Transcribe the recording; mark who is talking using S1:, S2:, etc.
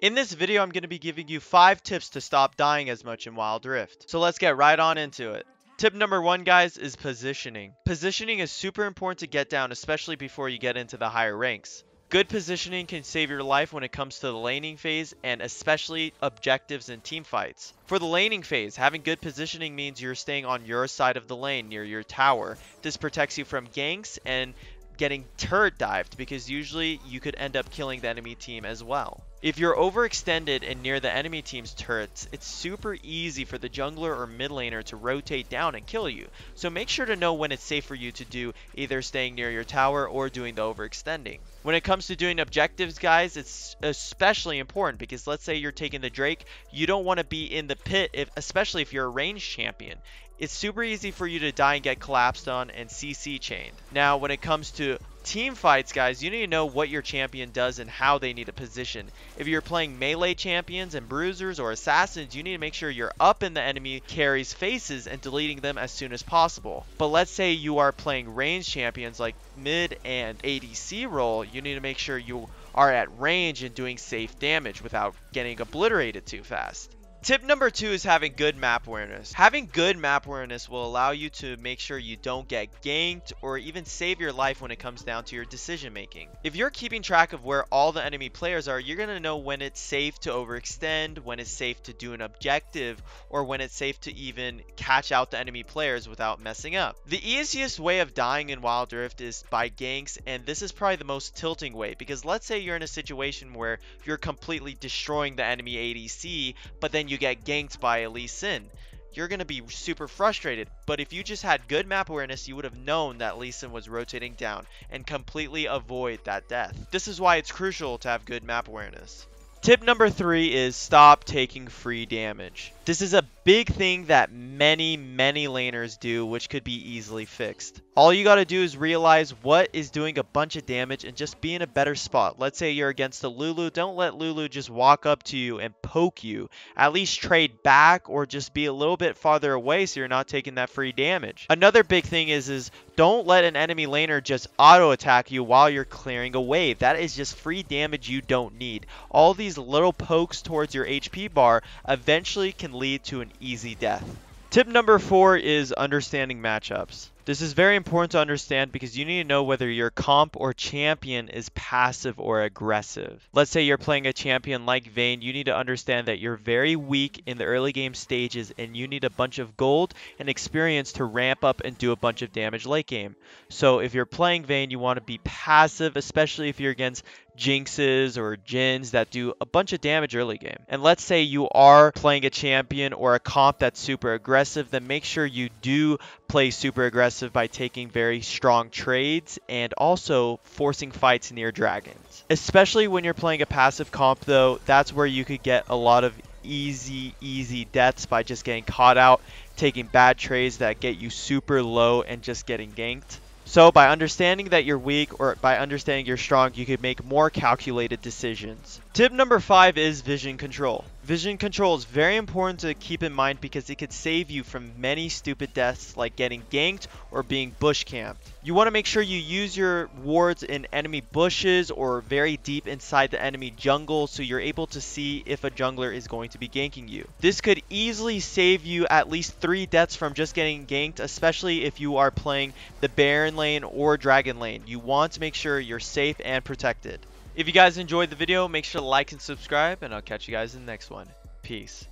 S1: In this video, I'm going to be giving you 5 tips to stop dying as much in Wild Rift. So let's get right on into it. Tip number 1, guys, is positioning. Positioning is super important to get down, especially before you get into the higher ranks. Good positioning can save your life when it comes to the laning phase and especially objectives and team fights. For the laning phase, having good positioning means you're staying on your side of the lane near your tower. This protects you from ganks and getting turret dived, because usually you could end up killing the enemy team as well. If you're overextended and near the enemy team's turrets, it's super easy for the jungler or mid laner to rotate down and kill you. So make sure to know when it's safe for you to do either staying near your tower or doing the overextending. When it comes to doing objectives, guys, it's especially important because let's say you're taking the Drake, you don't want to be in the pit, especially if you're a ranged champion. It's super easy for you to die and get collapsed on and CC chained. Now, when it comes to team fights, guys, you need to know what your champion does and how they need to position. If you're playing melee champions and bruisers or assassins, you need to make sure you're up in the enemy carries' faces and deleting them as soon as possible. But let's say you are playing ranged champions like mid and ADC role, you need to make sure you are at range and doing safe damage without getting obliterated too fast. Tip number 2 is having good map awareness. Having good map awareness will allow you to make sure you don't get ganked or even save your life when it comes down to your decision making. If you're keeping track of where all the enemy players are, you're going to know when it's safe to overextend, when it's safe to do an objective, or when it's safe to even catch out the enemy players without messing up. The easiest way of dying in Wild Rift is by ganks, and this is probably the most tilting way, because let's say you're in a situation where you're completely destroying the enemy ADC, but then you get ganked by Lee Sin. You're going to be super frustrated, but if you just had good map awareness, you would have known that Lee Sin was rotating down and completely avoid that death. This is why it's crucial to have good map awareness. Tip number 3 is stop taking free damage. This is a big thing that many laners do, which could be easily fixed. All you gotta do is realize what is doing a bunch of damage and just be in a better spot. Let's say you're against a Lulu, don't let Lulu just walk up to you and poke you. At least trade back or just be a little bit farther away so you're not taking that free damage. Another big thing is don't let an enemy laner just auto attack you while you're clearing a wave. That is just free damage you don't need. All these little pokes towards your HP bar eventually can lead to an easy death. Tip number 4 is understanding matchups. This is very important to understand because you need to know whether your comp or champion is passive or aggressive. Let's say you're playing a champion like Vayne, you need to understand that you're very weak in the early game stages and you need a bunch of gold and experience to ramp up and do a bunch of damage late game. So if you're playing Vayne, you want to be passive, especially if you're against Jinxes or Jins that do a bunch of damage early game. And let's say you are playing a champion or a comp that's super aggressive, then make sure you do play super aggressive by taking very strong trades and also forcing fights near dragons. Especially when you're playing a passive comp though, that's where you could get a lot of easy deaths by just getting caught out, taking bad trades that get you super low and just getting ganked. So by understanding that you're weak or by understanding you're strong, you could make more calculated decisions. Tip number 5 is vision control. Vision control is very important to keep in mind because it could save you from many stupid deaths like getting ganked or being bush camped. You want to make sure you use your wards in enemy bushes or very deep inside the enemy jungle so you're able to see if a jungler is going to be ganking you. This could easily save you at least 3 deaths from just getting ganked, especially if you are playing the Baron lane or Dragon lane. You want to make sure you're safe and protected. If you guys enjoyed the video, make sure to like and subscribe, and I'll catch you guys in the next one. Peace.